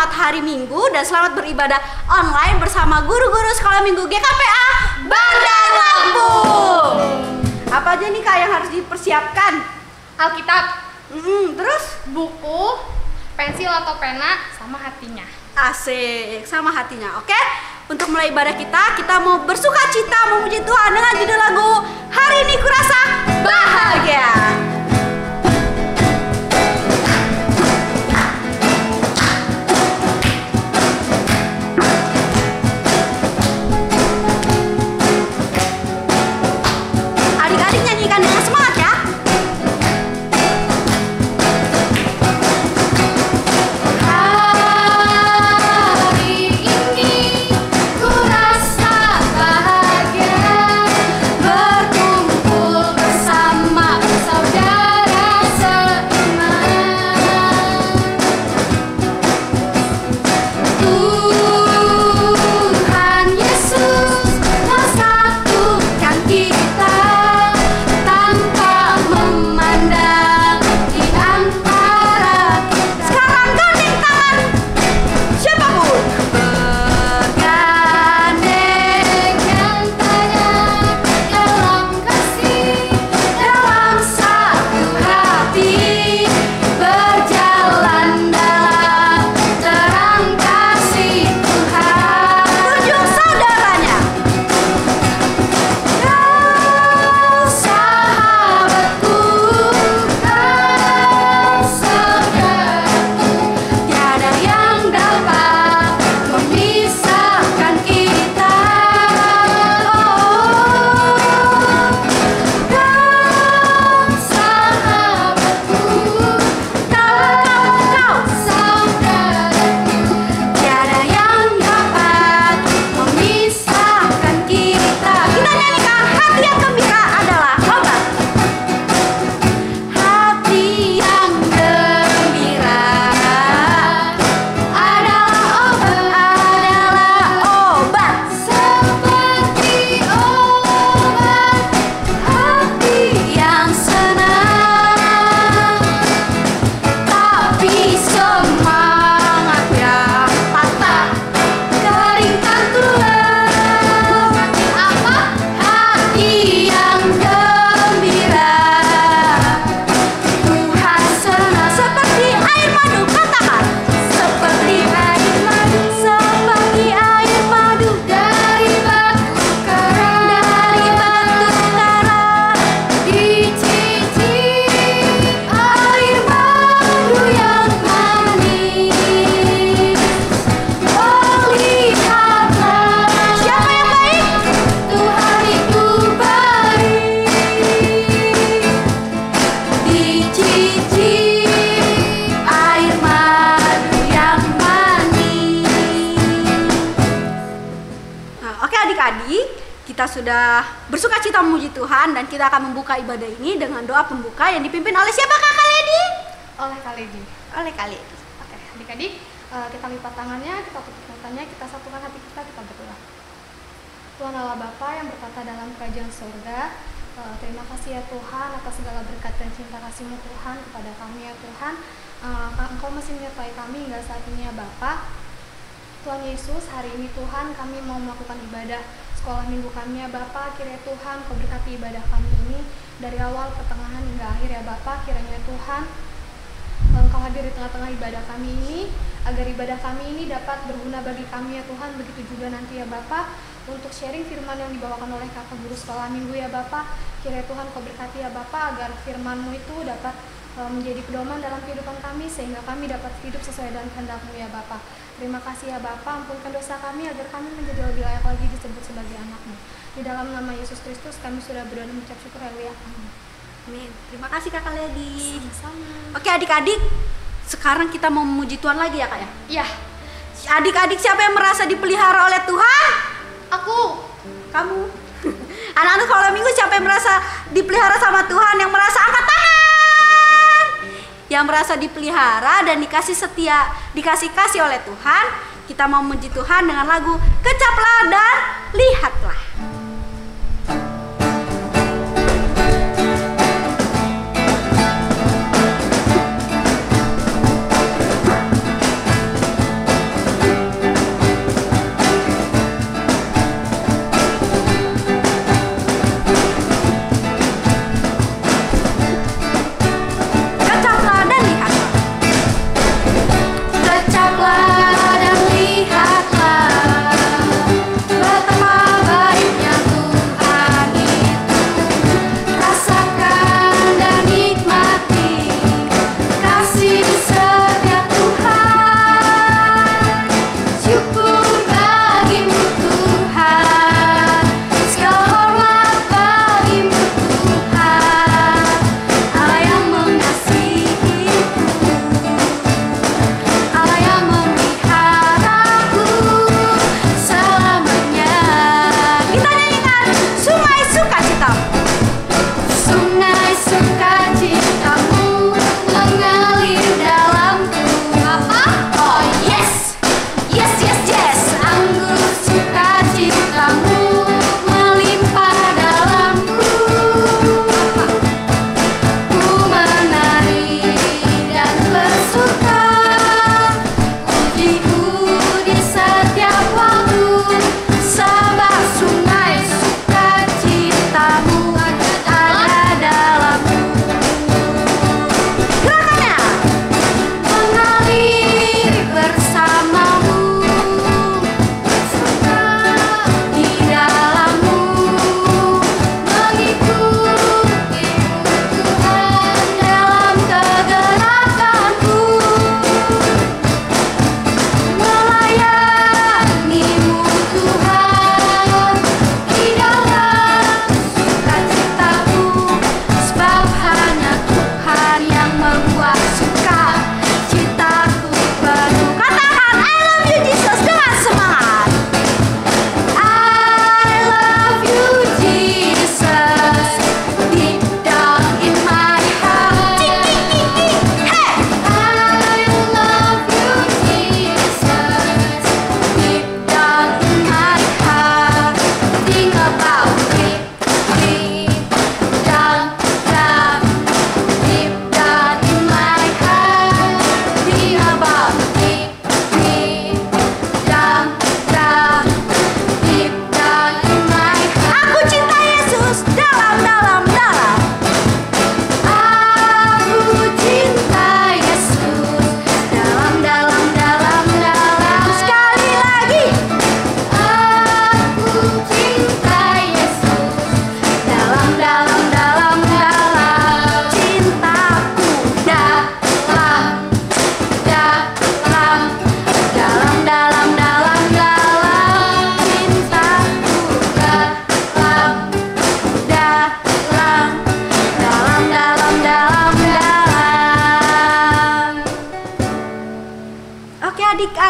selamat hari Minggu dan selamat beribadah online bersama guru-guru sekolah minggu GKPA Bandar Lampung. Apa aja nih Kak yang harus dipersiapkan? Alkitab, Terus buku, pensil atau pena, sama hatinya. asik sama hatinya, oke? Untuk mulai ibadah kita mau bersuka cita memuji Tuhan dengan judul lagu Hari Ini Kurasa Bahagia. Adik-adik nyanyikan dengan semangat ya. Kita sudah bersuka cita memuji Tuhan dan kita akan membuka ibadah ini dengan doa pembuka yang dipimpin oleh siapa Kak Ledi? Oleh Kak Ledi. Oleh Kak Ledi. Oke, adik-adik, kita lipat tangannya, kita tutup matanya, kita satukan hati kita berdoa. Tuhan Allah Bapa yang berkata dalam kerajaan surga, terima kasih ya Tuhan atas segala berkat dan cinta kasih-Mu Tuhan kepada kami ya Tuhan. Engkau masih menyertai kami hingga saat ini ya Bapa. Tuhan Yesus, hari ini Tuhan kami mau melakukan ibadah sekolah minggu kami ya Bapa. Kiranya Tuhan Kau berkati ibadah kami ini dari awal, pertengahan hingga akhir ya Bapa. Kiranya Tuhan Engkau hadir di tengah-tengah ibadah kami ini, agar ibadah kami ini dapat berguna bagi kami ya Tuhan. Begitu juga nanti ya Bapa untuk sharing firman yang dibawakan oleh kakak guru sekolah minggu ya Bapa. Kiranya Tuhan Kau berkati ya Bapa agar firman-Mu itu dapat menjadi pedoman dalam kehidupan kami sehingga kami dapat hidup sesuai dengan kehendak-Mu ya Bapa. Terima kasih ya Bapa, ampunkan dosa kami agar kami menjadi lebih layak lagi disebut sebagai anak-Mu. Di dalam nama Yesus Kristus kami sudah berdoa dan mengucap syukur, haleluya. Amin. Terima kasih Kakak Ledi. Sama-sama. Oke adik-adik, sekarang kita mau memuji Tuhan lagi ya Kak ya? Iya. Adik-adik siapa yang merasa dipelihara oleh Tuhan? Aku. Kamu. Anak-anak sekolah minggu siapa yang merasa dipelihara sama Tuhan? Yang merasa angkat tangan. Yang merasa dipelihara dan dikasih setia, dikasih kasih oleh Tuhan. Kita mau memuji Tuhan dengan lagu Kecaplah dan Lihatlah.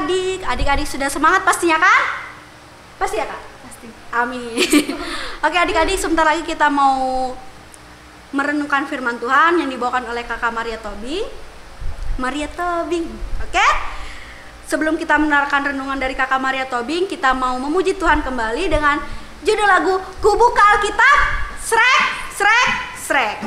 adik-adik sudah semangat pastinya kan? Pasti ya Kak? Pasti. Amin. Oke adik-adik, sebentar lagi kita mau merenungkan firman Tuhan yang dibawakan oleh Kakak Maria Tobing. Oke? Sebelum kita mendengarkan renungan dari Kakak Maria Tobing, kita mau memuji Tuhan kembali dengan judul lagu Ku Buka Alkitab, Srek, Srek, Srek.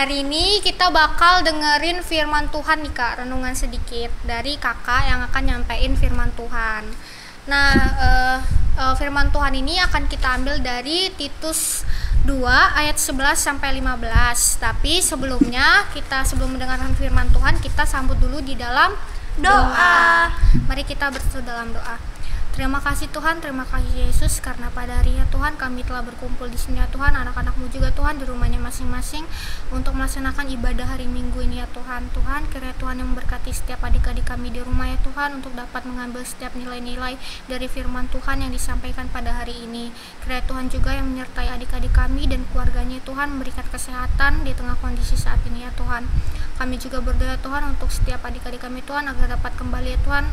Hari ini kita bakal dengerin firman Tuhan nih Kak, renungan sedikit dari kakak yang akan nyampein firman Tuhan. Nah, firman Tuhan ini akan kita ambil dari Titus 2 ayat 11 sampai 15. Tapi sebelumnya sebelum mendengarkan firman Tuhan, kita sambut dulu di dalam doa. Mari kita bersatu dalam doa. Terima kasih Tuhan, terima kasih Yesus, karena pada hari ya Tuhan kami telah berkumpul di sini ya Tuhan, anak-anakmu juga Tuhan di rumahnya masing-masing untuk melaksanakan ibadah hari Minggu ini ya Tuhan. Tuhan, kiranya Tuhan yang memberkati setiap adik-adik kami di rumah ya Tuhan untuk dapat mengambil setiap nilai-nilai dari firman Tuhan yang disampaikan pada hari ini. Kiranya Tuhan juga yang menyertai adik-adik kami dan keluarganya Tuhan, memberikan kesehatan di tengah kondisi saat ini ya Tuhan. Kami juga berdoa Tuhan untuk setiap adik-adik kami Tuhan agar dapat kembali ya Tuhan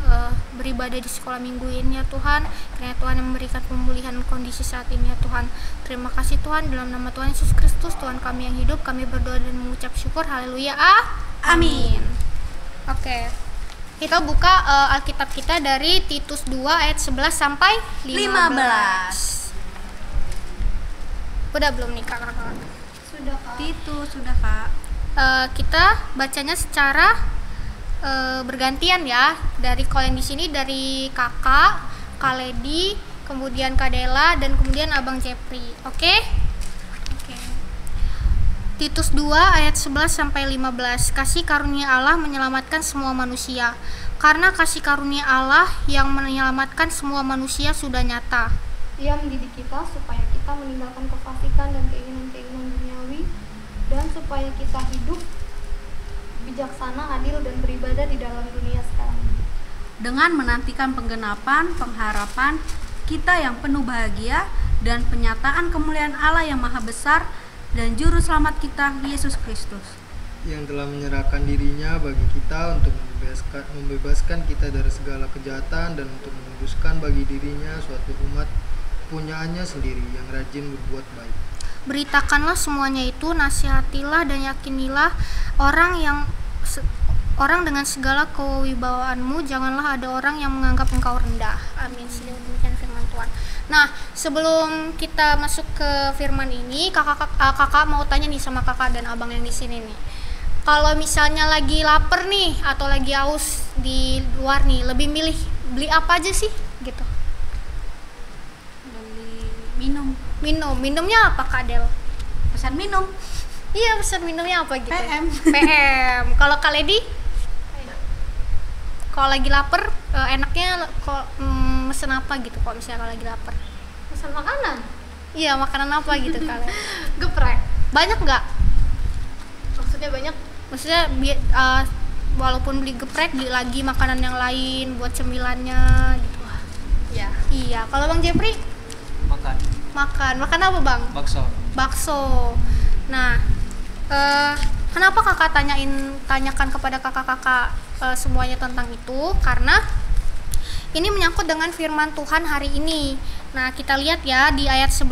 beribadah di sekolah minggu ini ya Tuhan. Kiranya Tuhan yang memberikan pemulihan kondisi saat ini ya Tuhan. Terima kasih Tuhan, dalam nama Tuhan Yesus Kristus Tuhan kami yang hidup, kami berdoa dan mengucap syukur. Haleluya. Amin. Oke. Kita buka Alkitab kita dari Titus 2 ayat 11 sampai 15. Udah belum nih Kak? Sudah Kak. Titus sudah Kak. Kita bacanya secara bergantian ya. Dari kalau yang di sini dari Kakak, Kak Ledi, kemudian Kak Dela, dan kemudian Abang Jepri. Oke? Titus 2 ayat 11 sampai 15. Kasih karunia Allah menyelamatkan semua manusia. Karena kasih karunia Allah yang menyelamatkan semua manusia sudah nyata. Ia mendidik kita supaya kita meninggalkan kefasikan dan keinginan-keinginan duniawi, dan supaya kita hidup bijaksana, adil, dan beribadah di dalam dunia sekarang. Dengan menantikan penggenapan pengharapan kita yang penuh bahagia dan penyataan kemuliaan Allah yang maha besar dan juru selamat kita Yesus Kristus, yang telah menyerahkan dirinya bagi kita untuk membebaskan kita dari segala kejahatan dan untuk menguduskan bagi dirinya suatu umat punyaannya sendiri yang rajin berbuat baik. Beritakanlah semuanya itu, nasihatilah dan yakinilah orang dengan segala kewibawaanmu, janganlah ada orang yang menganggap engkau rendah. Amin. Demikian firman Tuhan. Nah, sebelum kita masuk ke firman ini, kakak mau tanya nih sama kakak dan abang yang di sini nih. Kalau misalnya lagi lapar nih atau lagi haus di luar nih, lebih milih beli apa aja sih gitu? beli minum. Minumnya apa Kak Del? Pesan minum. Iya, pesan minumnya apa gitu? PM. Kalau Kak Ledi? Kalau lagi lapar, enaknya mesen apa gitu kalau misalnya kalau lagi lapar? Pesan makanan? Iya, makanan apa gitu kalian? Geprek. Banyak nggak? Maksudnya banyak? Maksudnya walaupun beli geprek beli lagi makanan yang lain buat cemilannya gitu. Ya. Iya, kalau Bang Jepri makan apa Bang? Bakso. Nah, kenapa kakak tanyakan kepada kakak-kakak semuanya tentang itu? Karena ini menyangkut dengan firman Tuhan hari ini. Nah, kita lihat ya di ayat 11,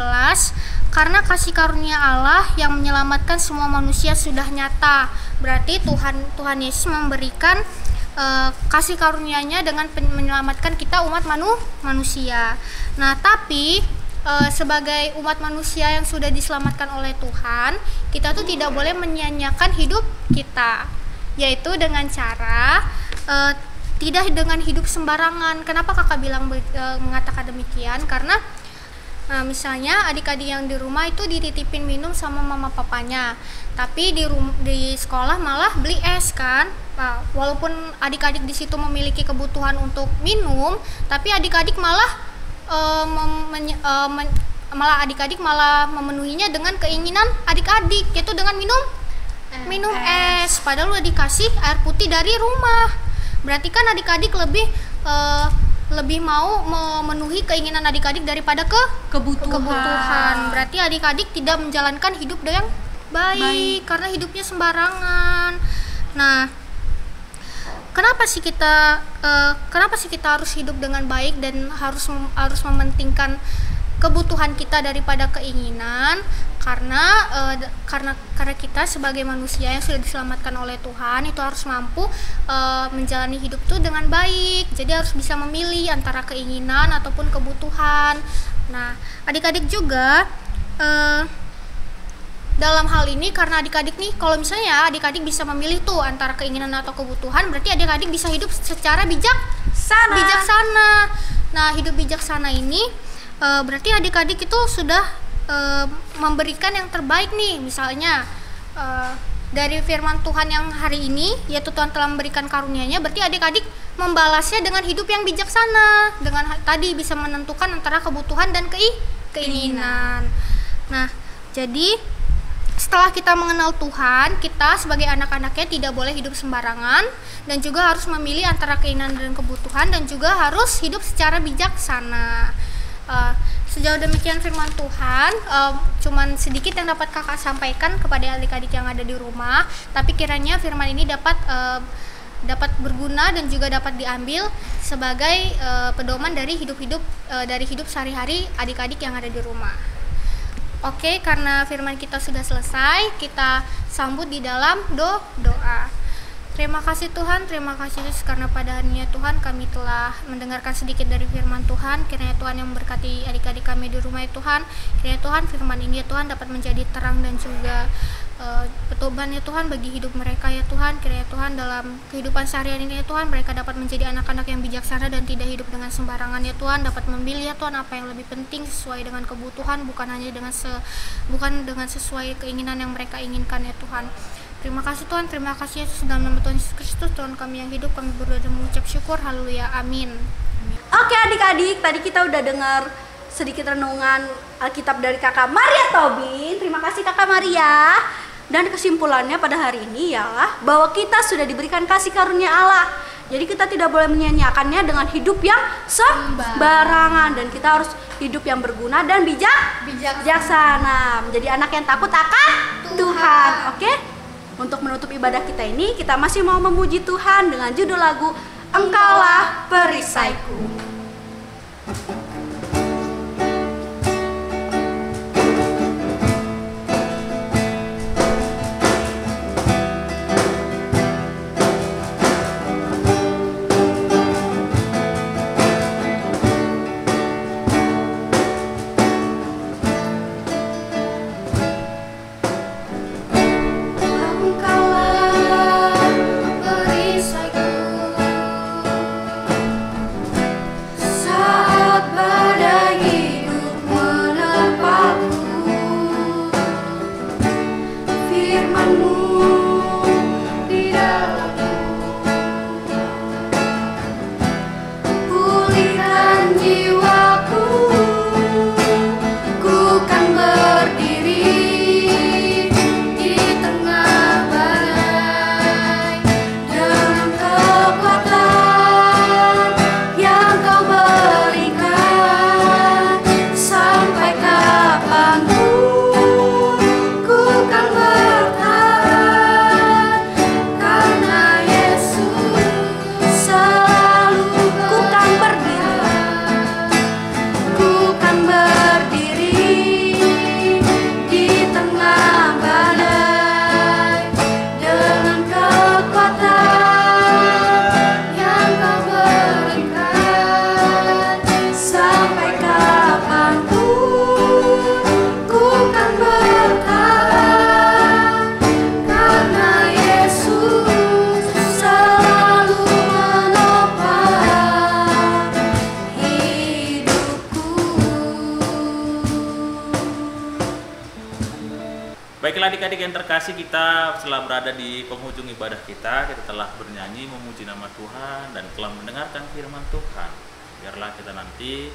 karena kasih karunia Allah yang menyelamatkan semua manusia sudah nyata. Berarti Tuhan Yesus memberikan kasih karunia-Nya dengan menyelamatkan kita umat manusia. Nah, tapi sebagai umat manusia yang sudah diselamatkan oleh Tuhan, kita tuh tidak boleh menyia-nyiakan hidup kita, yaitu dengan cara tidak dengan hidup sembarangan. Kenapa kakak bilang mengatakan demikian? Karena misalnya adik-adik yang di rumah itu dititipin minum sama mama papanya, tapi di sekolah malah beli es kan. Nah, walaupun adik-adik di situ memiliki kebutuhan untuk minum, tapi adik-adik malah adik-adik malah memenuhinya dengan keinginan adik-adik, yaitu dengan minum es. Padahal udah dikasih air putih dari rumah. Berarti kan adik-adik lebih mau memenuhi keinginan adik-adik daripada kebutuhan. Berarti adik-adik tidak menjalankan hidup yang baik karena hidupnya sembarangan. Nah, kenapa sih kita harus hidup dengan baik dan harus mementingkan kebutuhan kita daripada keinginan? Karena kita sebagai manusia yang sudah diselamatkan oleh Tuhan itu harus mampu menjalani hidup itu dengan baik. Jadi harus bisa memilih antara keinginan ataupun kebutuhan. Nah, adik-adik juga dalam hal ini, karena adik-adik nih, kalau misalnya adik-adik bisa memilih tuh antara keinginan atau kebutuhan, berarti adik-adik bisa hidup secara bijaksana. Nah, hidup bijaksana ini berarti adik-adik itu sudah memberikan yang terbaik nih. Misalnya dari firman Tuhan yang hari ini, yaitu Tuhan telah memberikan karunia-Nya, berarti adik-adik membalasnya dengan hidup yang bijaksana, dengan tadi bisa menentukan antara kebutuhan dan keinginan. Nah, jadi setelah kita mengenal Tuhan, kita sebagai anak-anaknya tidak boleh hidup sembarangan dan juga harus memilih antara keinginan dan kebutuhan, dan juga harus hidup secara bijaksana. Sejauh demikian firman Tuhan, cuman sedikit yang dapat kakak sampaikan kepada adik-adik yang ada di rumah, tapi kiranya firman ini dapat berguna dan juga dapat diambil sebagai pedoman dari hidup sehari-hari adik-adik yang ada di rumah. Oke, karena firman kita sudah selesai, kita sambut di dalam doa. Terima kasih Tuhan, terima kasih Yesus, karena pada hari ini Tuhan kami telah mendengarkan sedikit dari firman Tuhan. Kiranya Tuhan yang memberkati adik-adik kami di rumah ya Tuhan. Kiranya Tuhan firman ini ya Tuhan dapat menjadi terang dan juga pedoman ya Tuhan bagi hidup mereka ya Tuhan. Kiranya Tuhan dalam kehidupan sehari-hari ini ya Tuhan, mereka dapat menjadi anak-anak yang bijaksana dan tidak hidup dengan sembarangan ya Tuhan. Dapat memilih ya Tuhan apa yang lebih penting sesuai dengan kebutuhan, bukan hanya dengan sesuai keinginan yang mereka inginkan ya Tuhan. Terima kasih Tuhan, terima kasih Yesus, dalam nama Tuhan Yesus Kristus Tuhan kami yang hidup, kami berdoa dan mengucap syukur. Haleluya, amin. Oke adik-adik, tadi kita udah dengar sedikit renungan Alkitab dari kakak Maria Tobin. Terima kasih kakak Maria. Dan kesimpulannya pada hari ini ialah bahwa kita sudah diberikan kasih karunia Allah. Jadi kita tidak boleh menyia-nyiakannya dengan hidup yang sembarangan, dan kita harus hidup yang berguna dan bijaksana. Menjadi anak yang takut akan Tuhan. Oke? Untuk menutup ibadah kita ini, kita masih mau memuji Tuhan dengan judul lagu Engkaulah Perisaiku. Saat Baiklah adik-adik yang terkasih, kita setelah berada di penghujung ibadah kita telah bernyanyi memuji nama Tuhan dan telah mendengarkan firman Tuhan. Biarlah kita nanti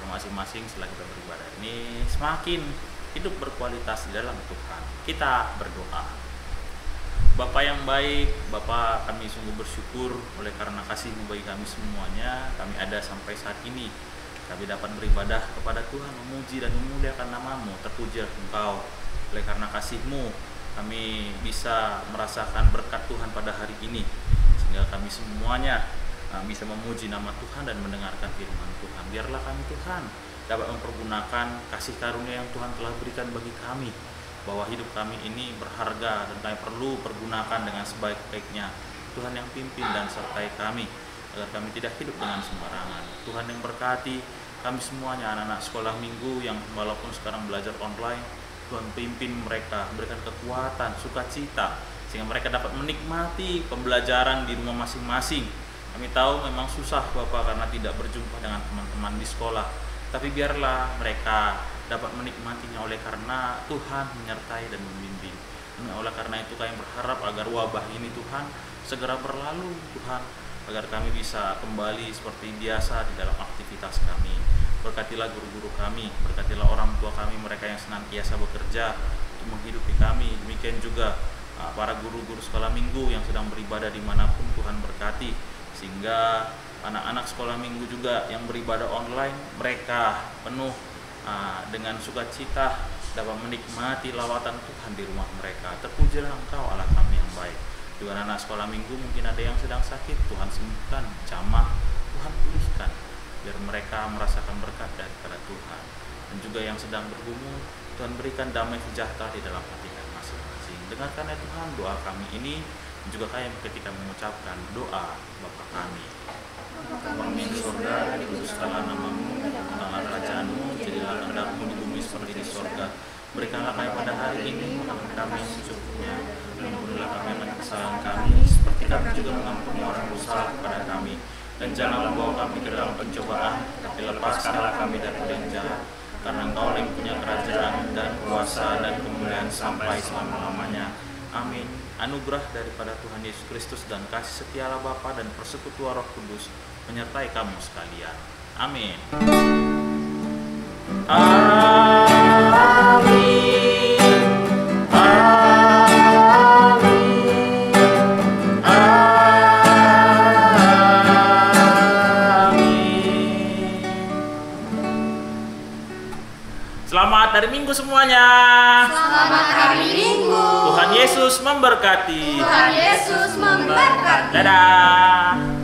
masing-masing setelah kita beribadah ini semakin hidup berkualitas di dalam Tuhan. Kita berdoa. Bapa yang baik, Bapa, kami sungguh bersyukur oleh karena kasih-Mu bagi kami semuanya. Kami ada sampai saat ini. Kami dapat beribadah kepada Tuhan, memuji dan memuliakan nama-Mu. Terpujilah Engkau. Oleh karena kasih-Mu, kami bisa merasakan berkat Tuhan pada hari ini. Sehingga kami semuanya bisa memuji nama Tuhan dan mendengarkan firman Tuhan. Biarlah kami Tuhan dapat mempergunakan kasih karunia yang Tuhan telah berikan bagi kami. Bahwa hidup kami ini berharga dan kami perlu pergunakan dengan sebaik-baiknya. Tuhan yang pimpin dan sertai kami agar kami tidak hidup dengan sembarangan. Tuhan yang berkati kami semuanya, anak-anak sekolah minggu yang walaupun sekarang belajar online, Tuhan pimpin mereka, berikan kekuatan, sukacita sehingga mereka dapat menikmati pembelajaran di rumah masing-masing. Kami tahu memang susah Bapak karena tidak berjumpa dengan teman-teman di sekolah, tapi biarlah mereka dapat menikmatinya oleh karena Tuhan menyertai dan membimbing. Oleh karena itu kami berharap agar wabah ini Tuhan segera berlalu Tuhan, agar kami bisa kembali seperti biasa di dalam aktivitas kami. Berkatilah guru-guru kami, berkatilah orang tua kami, mereka yang senantiasa bekerja untuk menghidupi kami. Demikian juga para guru-guru sekolah minggu yang sedang beribadah dimanapun Tuhan berkati. Sehingga anak-anak sekolah minggu juga yang beribadah online, mereka penuh dengan sukacita dapat menikmati lawatan Tuhan di rumah mereka. Terpujilah Engkau Allah kami yang baik. Juga anak sekolah minggu mungkin ada yang sedang sakit, Tuhan sembuhkan, jamah, Tuhan pulihkan. Biar mereka merasakan berkat daripada Tuhan. Dan juga yang sedang bergumul, Tuhan berikan damai sejahtera di dalam hati kami masing-masing. Dengarkan ya Tuhan doa kami ini, dan juga kami ketika mengucapkan doa Bapa kami. Kami di surga, dikuduskanlah nama-Mu, datanglah kerajaan-Mu, jadilah kehendak-Mu di bumi seperti di surga. Berikanlah kami pada hari ini makanan kami secukupnya, dan ampunilah kami akan kesalahan kami, seperti kami juga mengampuni orang bersalah kepada kami. Dan jangan membawa kami ke dalam pencobaan, tapi lepaskanlah kami dari yang jahat. Karena Engkau yang punya kerajaan dan kuasa dan kemuliaan sampai selama-lamanya. Amin. Anugerah daripada Tuhan Yesus Kristus dan kasih setia Allah Bapa dan persekutuan Roh Kudus menyertai kamu sekalian. Amin. Amin. Selamat hari Minggu semuanya. Selamat hari Minggu. Tuhan Yesus memberkati. Tuhan Yesus memberkati. Dadah.